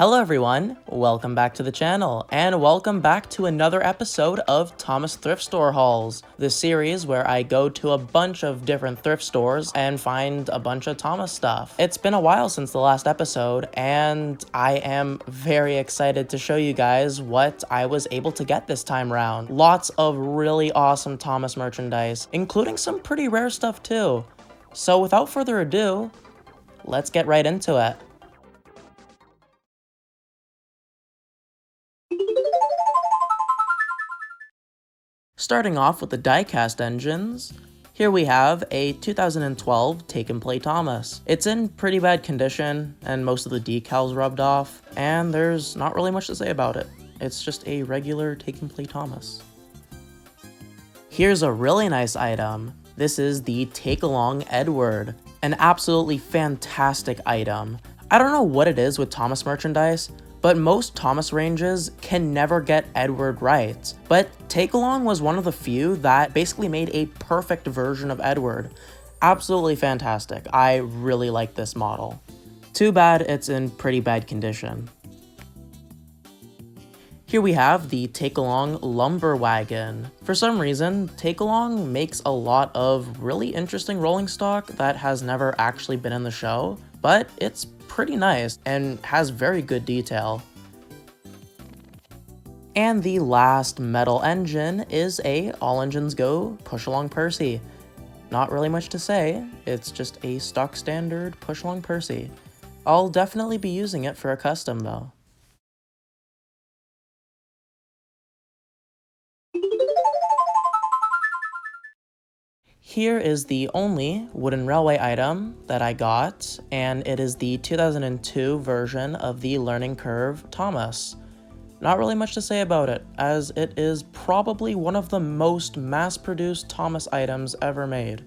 Hello everyone, welcome back to the channel, and welcome back to another episode of Thomas Thrift Store Hauls, the series where I go to a bunch of different thrift stores and find a bunch of Thomas stuff. It's been a while since the last episode, and I am very excited to show you guys what I was able to get this time around. Lots of really awesome Thomas merchandise, including some pretty rare stuff too. So without further ado, let's get right into it. Starting off with the Diecast Engines, here we have a 2012 Take and Play Thomas. It's in pretty bad condition, and most of the decals rubbed off, and there's not really much to say about it. It's just a regular Take and Play Thomas. Here's a really nice item. This is the Take Along Edward, an absolutely fantastic item. I don't know what it is with Thomas merchandise, but most Thomas ranges can never get Edward right. But Take Along was one of the few that basically made a perfect version of Edward. Absolutely fantastic. I really like this model. Too bad it's in pretty bad condition. Here we have the Take Along Lumber Wagon. For some reason, Take Along makes a lot of really interesting rolling stock that has never actually been in the show, but it's pretty nice and has very good detail. And the last metal engine is a All Engines Go Push Along Percy. Not really much to say, it's just a stock standard Push Along Percy. I'll definitely be using it for a custom though. Here is the only wooden railway item that I got, and it is the 2002 version of the Learning Curve Thomas. Not really much to say about it, as it is probably one of the most mass-produced Thomas items ever made.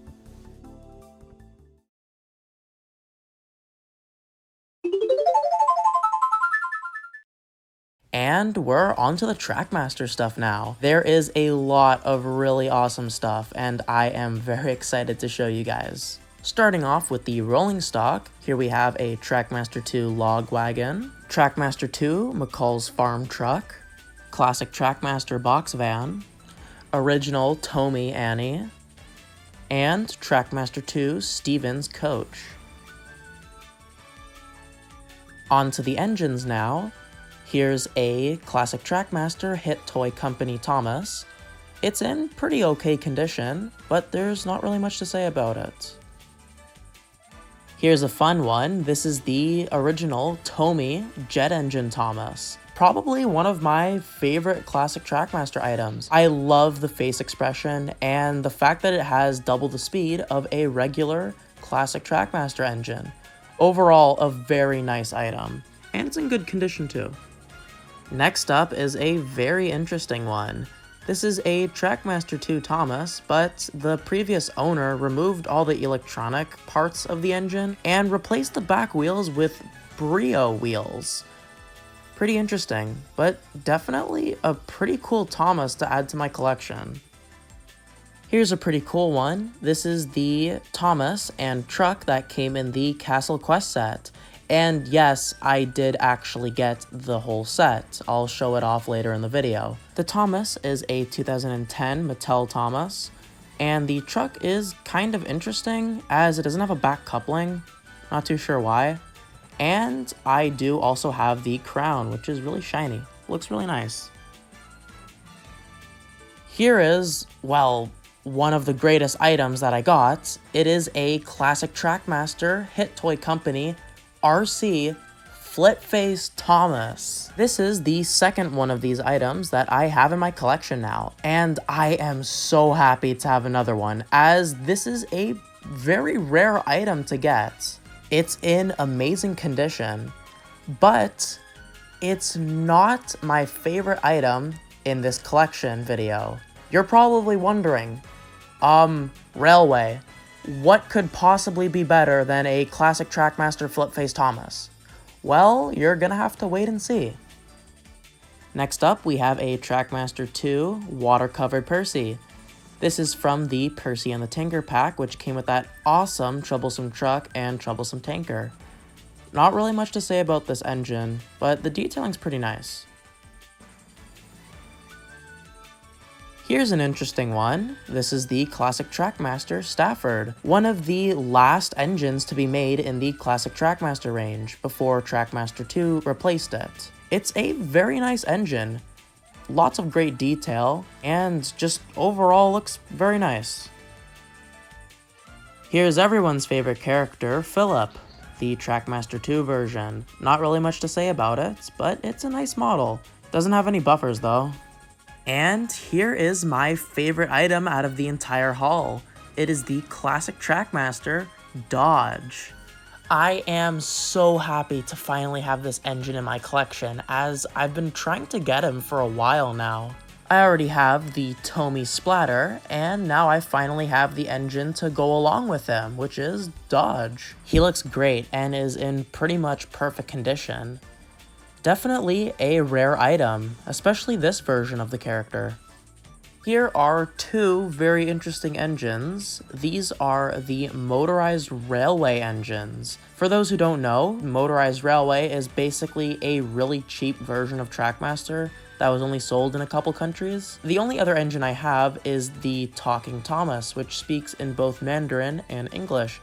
And we're onto the Trackmaster stuff now. There is a lot of really awesome stuff, and I am very excited to show you guys. Starting off with the rolling stock, here we have a Trackmaster 2 log wagon, Trackmaster 2 McCall's farm truck, classic Trackmaster box van, original Tommy Annie, and Trackmaster 2 Stevens coach. Onto the engines now. Here's a classic Trackmaster Hit Toy Company Thomas. It's in pretty okay condition, but there's not really much to say about it. Here's a fun one. This is the original Tommy Jet Engine Thomas. Probably one of my favorite classic Trackmaster items. I love the face expression and the fact that it has double the speed of a regular classic Trackmaster engine. Overall, a very nice item. And it's in good condition too. Next up is a very interesting one. This is a Trackmaster 2 Thomas, but the previous owner removed all the electronic parts of the engine and replaced the back wheels with Brio wheels. Pretty interesting, but definitely a pretty cool Thomas to add to my collection. Here's a pretty cool one. This is the Thomas and truck that came in the Castle Quest set. And yes, I did actually get the whole set. I'll show it off later in the video. The Thomas is a 2010 Mattel Thomas, and the truck is kind of interesting as it doesn't have a back coupling. Not too sure why. And I do also have the crown, which is really shiny. Looks really nice. Here is, well, one of the greatest items that I got. It is a classic Trackmaster Hit Toy Company RC Flip Face Thomas. This is the second one of these items that I have in my collection now, and I am so happy to have another one, as this is a very rare item to get. It's in amazing condition, but it's not my favorite item in this collection video. You're probably wondering, Railway, what could possibly be better than a classic Trackmaster Flip Face Thomas? Well, you're gonna have to wait and see. Next up, we have a Trackmaster 2 Water-Covered Percy. This is from the Percy and the Tinker pack, which came with that awesome Troublesome Truck and Troublesome Tanker. Not really much to say about this engine, but the detailing's pretty nice. Here's an interesting one. This is the classic Trackmaster Stafford, one of the last engines to be made in the classic Trackmaster range before Trackmaster 2 replaced it. It's a very nice engine, lots of great detail, and just overall looks very nice. Here's everyone's favorite character, Philip, the Trackmaster 2 version. Not really much to say about it, but it's a nice model. Doesn't have any buffers though. And here is my favorite item out of the entire haul. It is the classic Trackmaster Dodge. I am so happy to finally have this engine in my collection, as I've been trying to get him for a while now. I already have the Tommy Splatter, and now I finally have the engine to go along with him, which is Dodge. He looks great and is in pretty much perfect condition. Definitely a rare item, especially this version of the character. Here are two very interesting engines. These are the motorized railway engines. For those who don't know, motorized railway is basically a really cheap version of Trackmaster that was only sold in a couple countries. The only other engine I have is the Talking Thomas, which speaks in both Mandarin and English.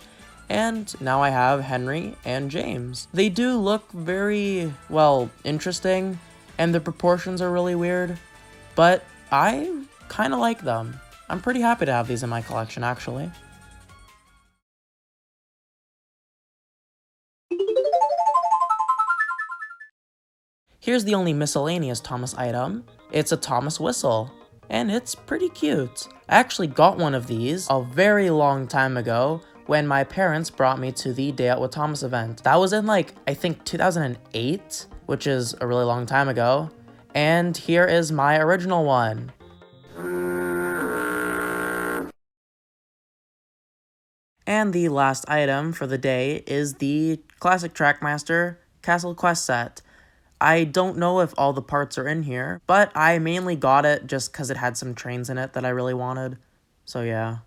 And now I have Henry and James. They do look very, well, interesting, and the proportions are really weird, but I kind of like them. I'm pretty happy to have these in my collection, actually. Here's the only miscellaneous Thomas item. It's a Thomas whistle, and it's pretty cute. I actually got one of these a very long time ago when my parents brought me to the Day Out with Thomas event. That was in like, I think 2008, which is a really long time ago. And here is my original one. And the last item for the day is the classic Trackmaster Castle Quest set. I don't know if all the parts are in here, but I mainly got it just because it had some trains in it that I really wanted. So yeah.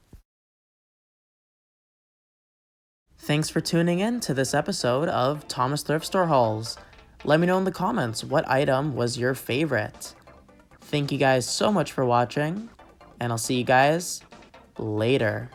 Thanks for tuning in to this episode of Thomas Thrift Store Hauls. Let me know in the comments what item was your favorite. Thank you guys so much for watching, and I'll see you guys later.